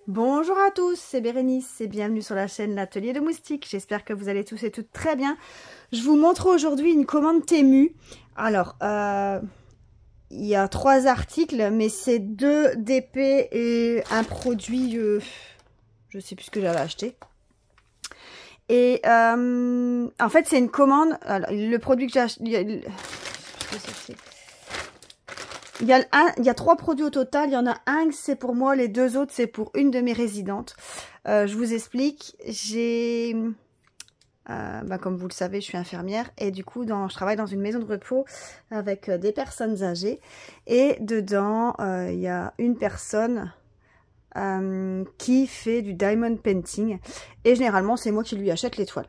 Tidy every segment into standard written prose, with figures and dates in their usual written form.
Bonjour à tous, c'est Bérénice et bienvenue sur la chaîne L'Atelier de Moustiques. J'espère que vous allez tous et toutes très bien. Je vous montre aujourd'hui une commande Temu. Alors, il y a 3 articles, mais c'est 2 DP et un produit, je sais plus ce que j'avais acheté. Et en fait, c'est une commande. Alors, le produit que j'ai acheté... Il y a 3 produits au total. Il y en a un, c'est pour moi. Les 2 autres, c'est pour une de mes résidentes. Je vous explique. J'ai... comme vous le savez, je suis infirmière. Et du coup, je travaille dans une maison de repos avec des personnes âgées. Et dedans, il y a une personne qui fait du diamond painting. Et généralement, c'est moi qui lui achète les toiles.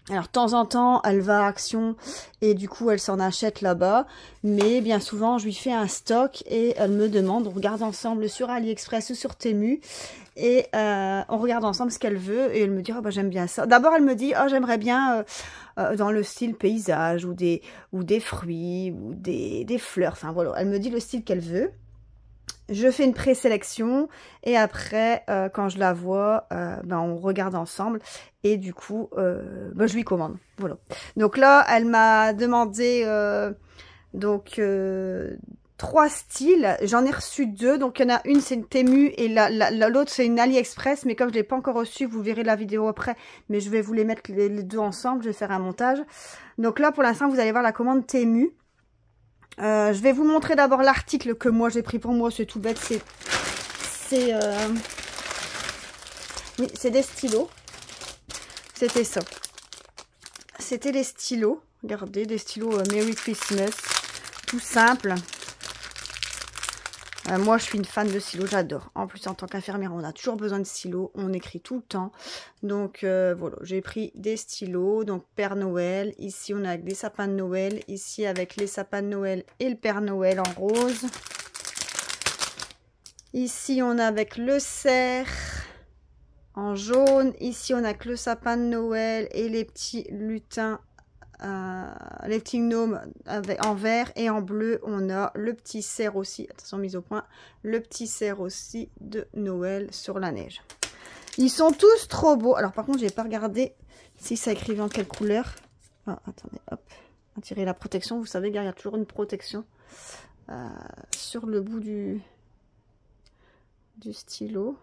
Alors, de temps en temps, elle va à Action et du coup, elle s'en achète là-bas. Mais bien souvent, je lui fais un stock et elle me demande, on regarde ensemble sur AliExpress ou sur Temu. Et on regarde ensemble ce qu'elle veut et elle me dit, oh, bah, j'aime bien ça. D'abord, elle me dit, oh, j'aimerais bien dans le style paysage ou des fruits ou des fleurs. Enfin, voilà, elle me dit le style qu'elle veut. Je fais une présélection et après, quand je la vois, on regarde ensemble et du coup, je lui commande. Voilà. Donc là, elle m'a demandé 3 styles. J'en ai reçu 2. Donc il y en a une, c'est une Temu et l'autre, c'est une AliExpress. Mais comme je ne l'ai pas encore reçue, vous verrez la vidéo après. Mais je vais vous les mettre les 2 ensemble. Je vais faire un montage. Donc là, pour l'instant, vous allez voir la commande Temu. Je vais vous montrer d'abord l'article que moi j'ai pris pour moi, c'est tout bête, c'est des stylos. C'était ça. C'était les stylos. Regardez, des stylos Merry Christmas. Tout simple. Moi, je suis une fan de stylos, j'adore. En plus, en tant qu'infirmière, on a toujours besoin de stylos. On écrit tout le temps. Donc, voilà, j'ai pris des stylos. Donc, Père Noël. Ici, on a avec des sapins de Noël. Ici, avec les sapins de Noël et le Père Noël en rose. Ici, on a avec le cerf en jaune. Ici, on a avec le sapin de Noël et les petits lutins. Les petits gnomes en vert et en bleu on a le petit cerf aussi, attention mise au point, le petit cerf aussi de Noël sur la neige. Ils sont tous trop beaux. Alors par contre j'ai pas regardé si ça écrivait en quelle couleur. Attendez, hop, tirer la protection, vous savez il y a toujours une protection sur le bout du stylo.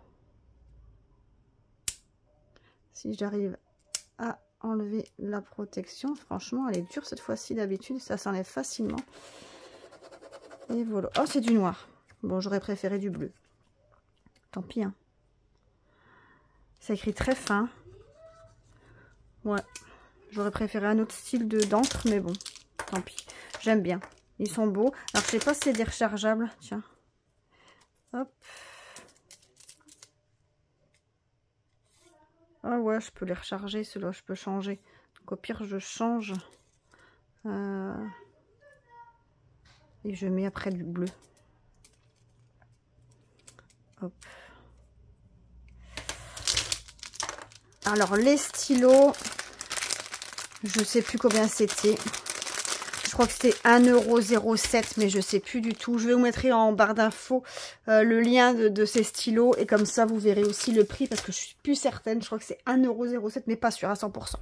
Si j'arrive à enlever la protection, franchement elle est dure cette fois-ci, d'habitude ça s'enlève facilement. Et voilà. Oh, c'est du noir. Bon, j'aurais préféré du bleu, tant pis hein. Ça écrit très fin. Ouais, j'aurais préféré un autre style d'encre, mais bon, tant pis, j'aime bien, ils sont beaux. Alors je sais pas si c'est des rechargeables, tiens, hop. Ah ouais, je peux les recharger, ceux-là, je peux changer. Donc au pire, je change. Et je mets après du bleu. Hop. Alors les stylos, je sais plus combien c'était. Je crois que c'était 1,07 €, mais je sais plus du tout. Je vais vous mettre en barre d'infos le lien de ces stylos. Et comme ça, vous verrez aussi le prix parce que je suis plus certaine. Je crois que c'est 1,07 €, mais pas sûr à 100%.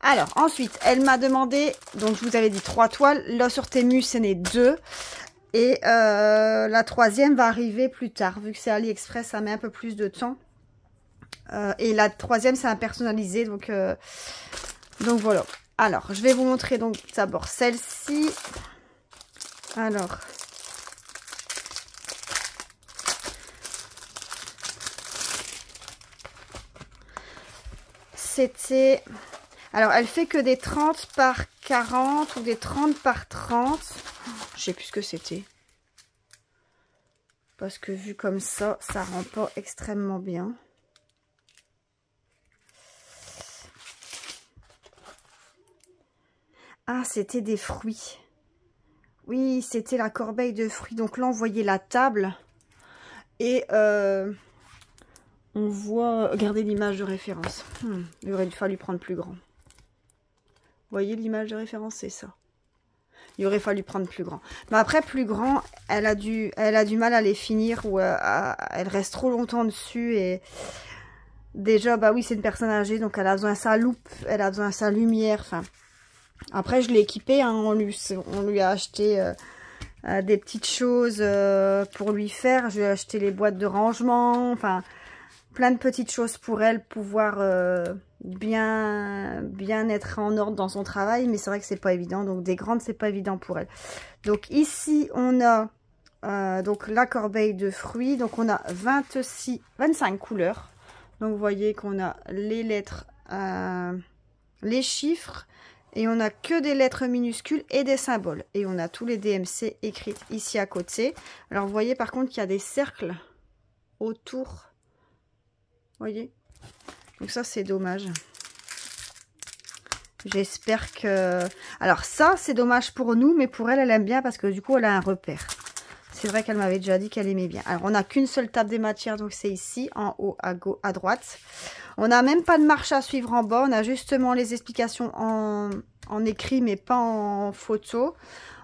Alors, ensuite, elle m'a demandé, donc je vous avais dit 3 toiles. Là, sur Temu, ce n'est 2. Et la 3e va arriver plus tard. Vu que c'est AliExpress, ça met un peu plus de temps. Et la 3e, c'est un personnalisé. Donc voilà. Alors, je vais vous montrer donc d'abord celle-ci. Alors, c'était... Alors, elle fait que des 30 par 40 ou des 30 par 30. Je sais plus ce que c'était. Parce que vu comme ça, ça rend pas extrêmement bien. Ah, c'était des fruits. Oui, c'était la corbeille de fruits. Donc là, on voyait la table. Et on voit... Regardez l'image de référence. Il aurait fallu prendre plus grand. Vous voyez l'image de référence, c'est ça. Il aurait fallu prendre plus grand. Mais après, plus grand, elle a du mal à les finir ou elle reste trop longtemps dessus. Et déjà, bah oui, c'est une personne âgée, donc elle a besoin de sa loupe, elle a besoin de sa lumière. Enfin, après, je l'ai équipée, hein, on lui a acheté des petites choses pour lui faire. Je lui ai acheté les boîtes de rangement, enfin, plein de petites choses pour elle, pouvoir bien être en ordre dans son travail, mais c'est vrai que c'est pas évident, donc des grandes c'est pas évident pour elle. Donc ici on a donc la corbeille de fruits, donc on a 25 couleurs, donc vous voyez qu'on a les lettres, les chiffres, et on a que des lettres minuscules et des symboles, et on a tous les DMC écrits ici à côté. Alors vous voyez par contre qu'il y a des cercles autour, vous voyez. Donc ça, c'est dommage. J'espère que... Alors ça, c'est dommage pour nous, mais pour elle, elle aime bien parce que du coup, elle a un repère. C'est vrai qu'elle m'avait déjà dit qu'elle aimait bien. Alors, on n'a qu'une seule table des matières, donc c'est ici, en haut, à droite. On n'a même pas de marche à suivre en bas. On a justement les explications en écrit, mais pas en photo.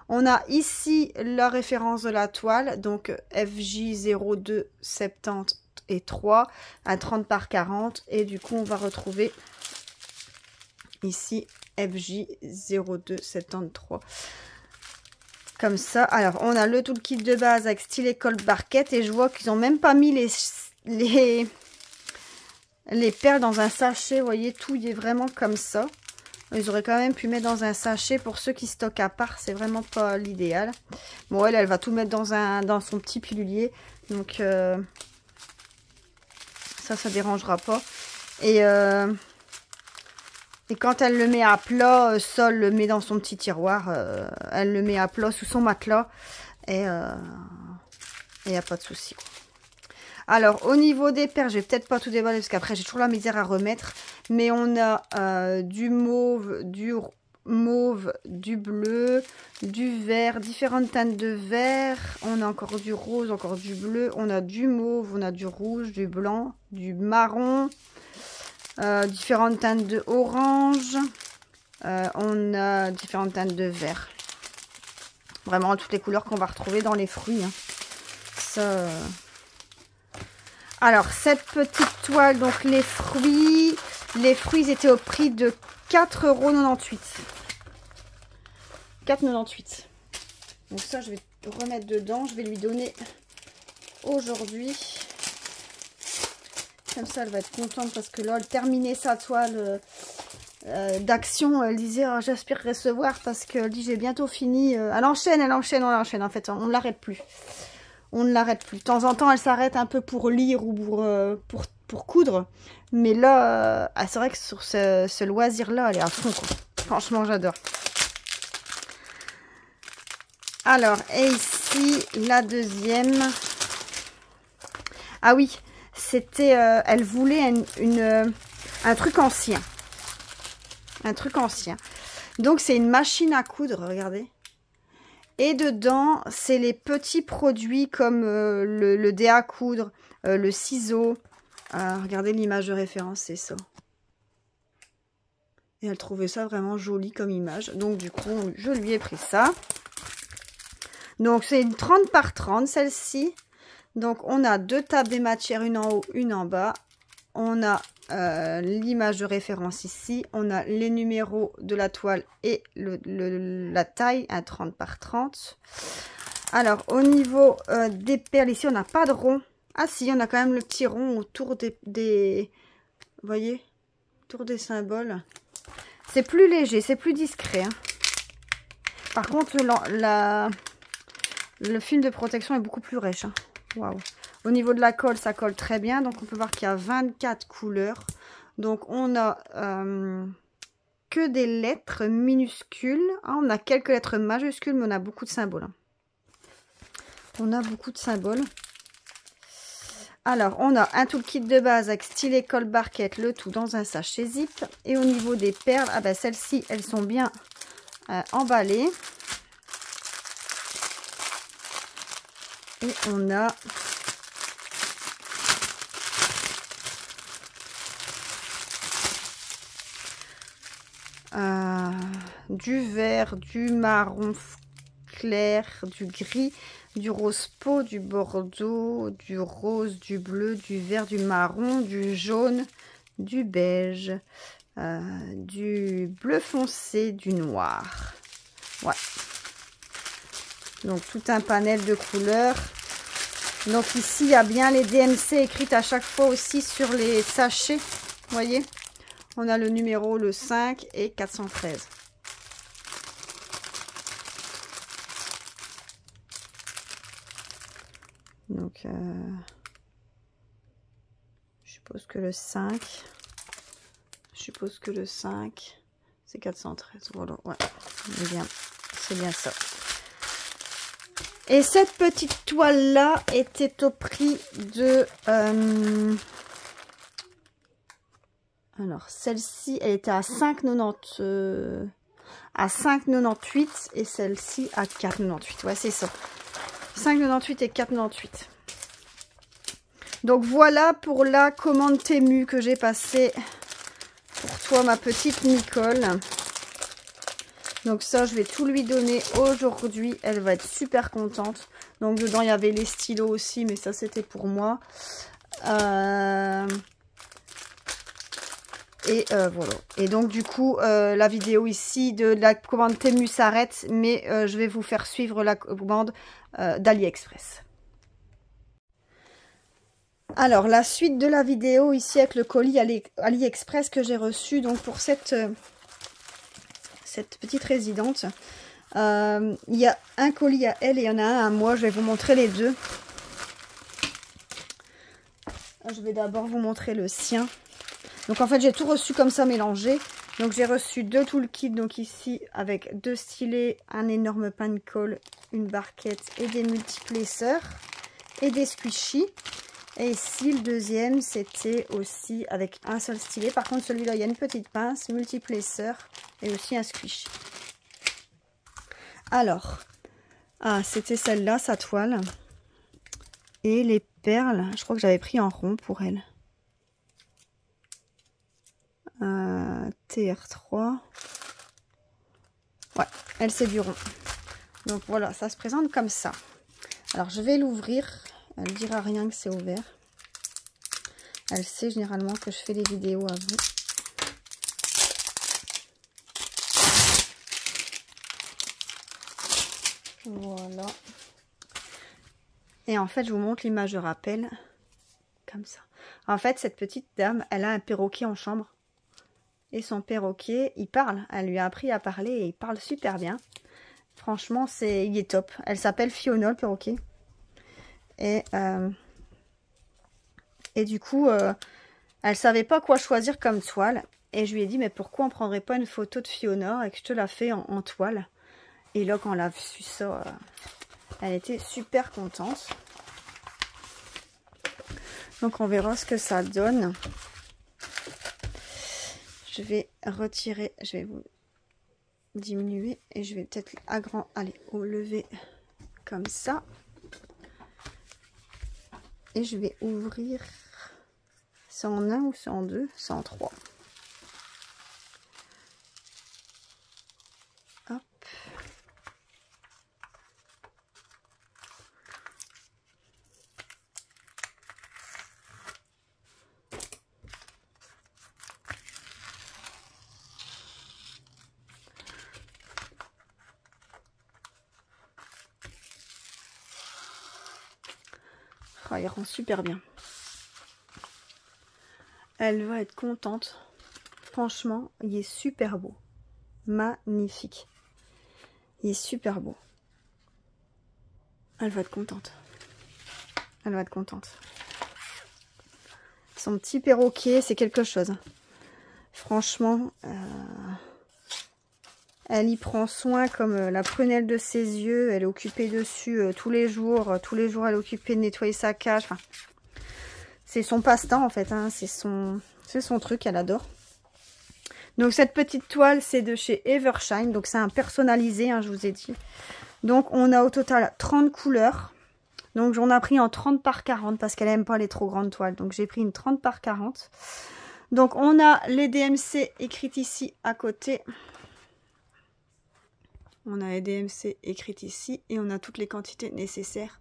On a ici la référence de la toile, donc FJ0270 et 3 à 30 par 40, et du coup on va retrouver ici FJ0273 comme ça. Alors on a le toolkit de base avec stylet colle barquette, et je vois qu'ils ont même pas mis les perles dans un sachet, vous voyez, tout y est vraiment comme ça. Ils auraient quand même pu mettre dans un sachet pour ceux qui stockent à part, c'est vraiment pas l'idéal. Bon, elle va tout mettre dans son petit pilulier, donc ça dérangera pas. Et quand elle le met à plat, Sol le met dans son petit tiroir, elle le met à plat sous son matelas, et il n'y a pas de souci. Alors, au niveau des perles, je vais peut-être pas tout déballer parce qu'après j'ai toujours la misère à remettre, mais on a du mauve, du bleu, du vert, différentes teintes de vert, on a encore du rose, encore du bleu, on a du mauve, on a du rouge, du blanc, du marron, différentes teintes de orange, on a différentes teintes de vert. Vraiment toutes les couleurs qu'on va retrouver dans les fruits, hein. Ça... Alors, cette petite toile, donc les fruits étaient au prix de 4,98 €. 4,98 €. Donc ça, je vais remettre dedans. Je vais lui donner aujourd'hui. Comme ça, elle va être contente parce que là, elle terminait sa toile d'action. Elle disait, oh, j'aspire recevoir parce qu'elle dit, j'ai bientôt fini. Elle enchaîne. En fait, on ne l'arrête plus. On ne l'arrête plus. De temps en temps, elle s'arrête un peu pour lire ou pour coudre. Mais là, c'est vrai que sur ce loisir-là, elle est à fond, quoi. Franchement, j'adore. Alors, et ici, la deuxième. Ah oui, c'était... elle voulait un truc ancien. Un truc ancien. Donc, c'est une machine à coudre, regardez. Et dedans, c'est les petits produits comme le dé à coudre, le ciseau. Regardez l'image de référence, c'est ça. Et elle trouvait ça vraiment joli comme image. Donc du coup, je lui ai pris ça. Donc c'est une 30 par 30 celle-ci. Donc on a deux tables des matières, une en haut, une en bas. On a l'image de référence ici. On a les numéros de la toile et la taille, un 30 par 30. Alors, au niveau des perles, ici, on n'a pas de rond. Ah si, on a quand même le petit rond autour des vous voyez, autour des symboles. C'est plus léger, c'est plus discret, hein. Par contre, le film de protection est beaucoup plus riche, hein. Waouh. Au niveau de la colle, ça colle très bien. Donc, on peut voir qu'il y a 24 couleurs. Donc, on a que des lettres minuscules. Ah, on a quelques lettres majuscules, mais on a beaucoup de symboles, hein. On a beaucoup de symboles. Alors, on a un toolkit de base avec stylet, colle, barquette, le tout dans un sachet zip. Et au niveau des perles, ah ben, celles-ci, elles sont bien emballées. Et on a... du vert, du marron clair, du gris, du rose peau, du bordeaux, du rose, du bleu, du vert, du marron, du jaune, du beige, du bleu foncé, du noir. Ouais. Donc tout un panel de couleurs. Donc ici, il y a bien les DMC écrites à chaque fois aussi sur les sachets. Vous voyez, on a le numéro, le 5 et 413. Donc, je suppose que le 5, c'est 413. Voilà, ouais, c'est bien ça. Et cette petite toile-là était au prix de... alors, celle-ci, elle était à 5,90... à 5,98 et celle-ci à 4,98. Ouais, c'est ça. 5,98 et 4,98. Donc, voilà pour la commande Temu que j'ai passée pour toi, ma petite Nicole. Donc ça, je vais tout lui donner aujourd'hui. Elle va être super contente. Donc dedans, il y avait les stylos aussi, mais ça, c'était pour moi. Voilà. Et donc, du coup, la vidéo ici de la commande Temu s'arrête. Mais je vais vous faire suivre la commande d'AliExpress. Alors, la suite de la vidéo ici avec le colis AliExpress que j'ai reçu. Donc, pour cette petite résidente. Il y a un colis à elle et il y en a un à moi. Je vais vous montrer les deux. Je vais d'abord vous montrer le sien. Donc en fait j'ai tout reçu comme ça mélangé. Donc j'ai reçu 2 toolkits. Donc ici avec 2 stylets, un énorme pan de colle, une barquette et des multiplaceurs et des squishies. Et ici le deuxième c'était aussi avec un seul stylet. Par contre celui-là il y a une petite pince, multiplaceur et aussi un squishy. Alors, c'était celle-là, sa toile. Et les perles, je crois que j'avais pris en rond pour elle. TR3. Ouais, elle c'est du rond. Donc voilà, ça se présente comme ça. Alors je vais l'ouvrir. Elle ne dira rien que c'est ouvert. Elle sait généralement que je fais les vidéos à vous. Voilà. Et en fait, je vous montre l'image de rappel. Comme ça. En fait, cette petite dame, elle a un perroquet en chambre. Et son perroquet, il parle. Elle lui a appris à parler et il parle super bien. Franchement, il est top. Elle s'appelle Fiona, le perroquet. Et du coup, elle savait pas quoi choisir comme toile. Et je lui ai dit, mais pourquoi on prendrait pas une photo de Fiona et que je te la fais en toile? Et là, quand elle a vu ça, elle était super contente. Donc, on verra ce que ça donne. Je vais retirer, je vais vous diminuer et je vais peut-être au lever comme ça. Et je vais ouvrir. C'est en 1 ou c'est en 2? C'est en 3. Hop. Oh, il rend super bien. Elle va être contente. Franchement, il est super beau. Magnifique. Il est super beau. Elle va être contente. Elle va être contente. Son petit perroquet, c'est quelque chose. Franchement, elle y prend soin comme la prunelle de ses yeux. Elle est occupée dessus tous les jours. Tous les jours, elle est occupée de nettoyer sa cage. Enfin, c'est son passe-temps en fait. Hein. C'est son truc, elle adore. Donc cette petite toile, c'est de chez Evershine. Donc c'est un personnalisé, hein, je vous ai dit. Donc on a au total 30 couleurs. Donc j'en ai pris en 30 par 40 parce qu'elle n'aime pas les trop grandes toiles. Donc j'ai pris une 30 par 40. Donc on a les DMC écrites ici à côté. On a les DMC écrites ici et on a toutes les quantités nécessaires.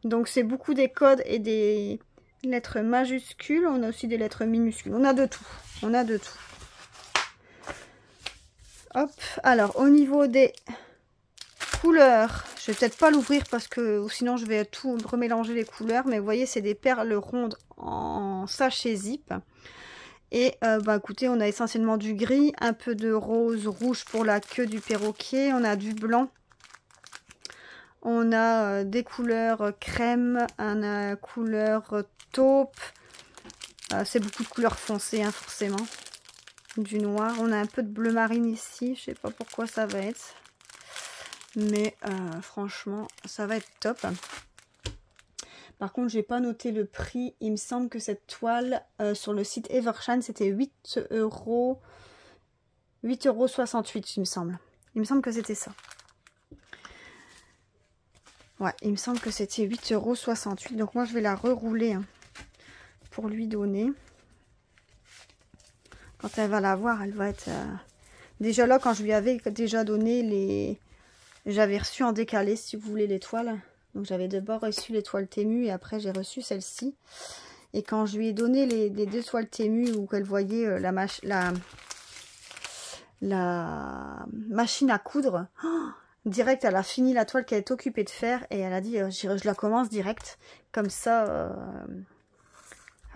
Donc c'est beaucoup des codes et des lettres majuscules. On a aussi des lettres minuscules. On a de tout. On a de tout. Hop. Alors au niveau des couleurs, je vais peut-être pas l'ouvrir parce que sinon je vais tout remélanger les couleurs. Mais vous voyez, c'est des perles rondes en sachet zip. Et bah écoutez, on a essentiellement du gris, un peu de rose, rouge pour la queue du perroquet. On a du blanc. On a des couleurs crème, un couleur taupe. C'est beaucoup de couleurs foncées, hein, forcément. Du noir. On a un peu de bleu marine ici. Je sais pas pourquoi ça va être. Mais franchement, ça va être top. Par contre, j'ai pas noté le prix. Il me semble que cette toile sur le site Evershine, c'était 8,68 €, il me semble. Il me semble que c'était ça. Ouais, il me semble que c'était 8,68 €. Donc moi, je vais la rerouler hein, pour lui donner. Quand elle va la voir, elle va être... Déjà là, quand je lui avais déjà donné les... J'avais reçu en décalé, si vous voulez, les toiles. Donc j'avais d'abord reçu les toiles Temu et après j'ai reçu celle-ci. Et quand je lui ai donné les deux toiles Temu où elle voyait la machine à coudre, direct elle a fini la toile qu'elle est occupée de faire et elle a dit je la commence direct. Comme ça,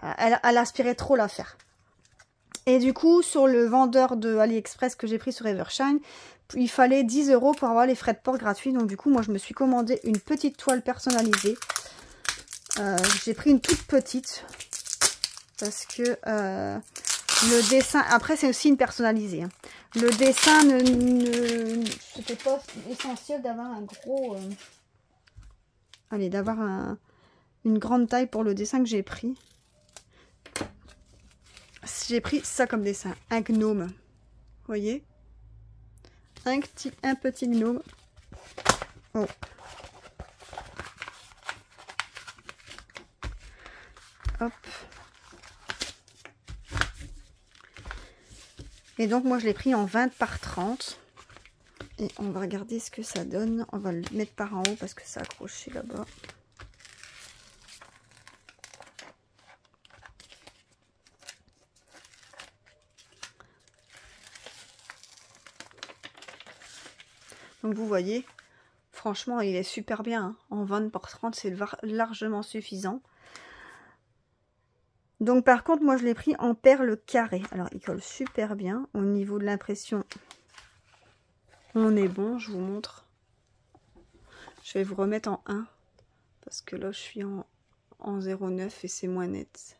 elle aspirait trop la faire. Et du coup, sur le vendeur de AliExpress que j'ai pris sur Evershine, il fallait 10 € pour avoir les frais de port gratuits. Donc du coup, moi, je me suis commandé une petite toile personnalisée. J'ai pris une toute petite. Parce que le dessin... Après, c'est aussi une personnalisée. Hein. Le dessin, c'était pas essentiel d'avoir un gros... Allez, d'avoir une grande taille pour le dessin que j'ai pris. J'ai pris ça comme dessin, un gnome, vous voyez, un petit gnome. Oh. Hop. Et donc moi je l'ai pris en 20 par 30. Et on va regarder ce que ça donne. On va le mettre par en haut parce que c'est accroché là-bas. Donc vous voyez, franchement il est super bien, hein. En 20 par 30 c'est largement suffisant. Donc par contre moi je l'ai pris en perles carrées. Alors il colle super bien. Au niveau de l'impression, on est bon, je vous montre. Je vais vous remettre en 1. Parce que là je suis en 0,9 et c'est moins net.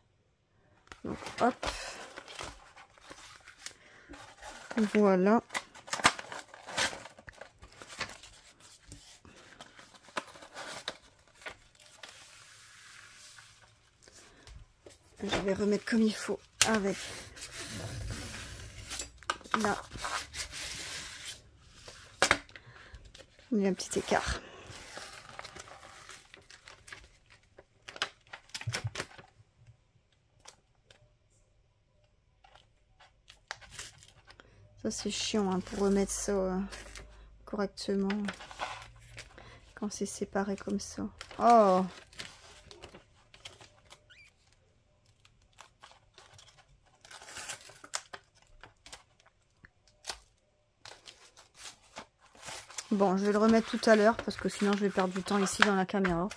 Donc hop. Voilà. Je vais remettre comme il faut avec là. Il y a un petit écart. Ça c'est chiant hein, pour remettre ça correctement quand c'est séparé comme ça. Oh! Bon, je vais le remettre tout à l'heure parce que sinon je vais perdre du temps ici dans la caméra.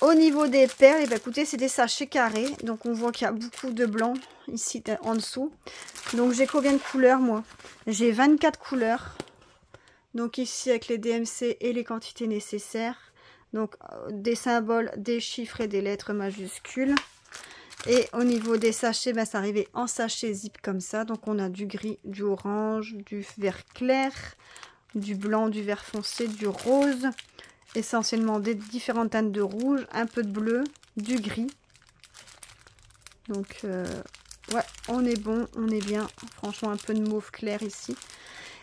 Au niveau des perles, eh bien, écoutez, c'est des sachets carrés. Donc on voit qu'il y a beaucoup de blanc ici en dessous. Donc j'ai combien de couleurs moi? J'ai 24 couleurs. Donc ici avec les DMC et les quantités nécessaires. Donc des symboles, des chiffres et des lettres majuscules. Et au niveau des sachets, ben, c'est arrivé en sachet zip comme ça. Donc on a du gris, du orange, du vert clair, du blanc, du vert foncé, du rose. Essentiellement des différentes teintes de rouge, un peu de bleu, du gris. Donc ouais, on est bon, on est bien. Franchement, un peu de mauve clair ici.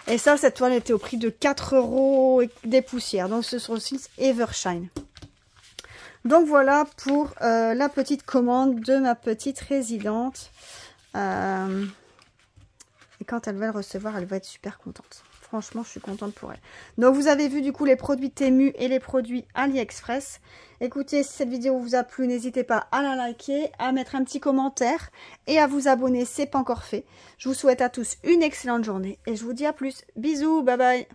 Et ça, cette toile était au prix de 4 € des poussières. Donc c'est sur le site Evershine. Donc voilà pour la petite commande de ma petite résidente. Et quand elle va le recevoir, elle va être super contente. Franchement, je suis contente pour elle. Donc, vous avez vu du coup les produits Temu et les produits AliExpress. Écoutez, si cette vidéo vous a plu, n'hésitez pas à la liker, à mettre un petit commentaire et à vous abonner, c'est pas encore fait. Je vous souhaite à tous une excellente journée et je vous dis à plus. Bisous, bye bye.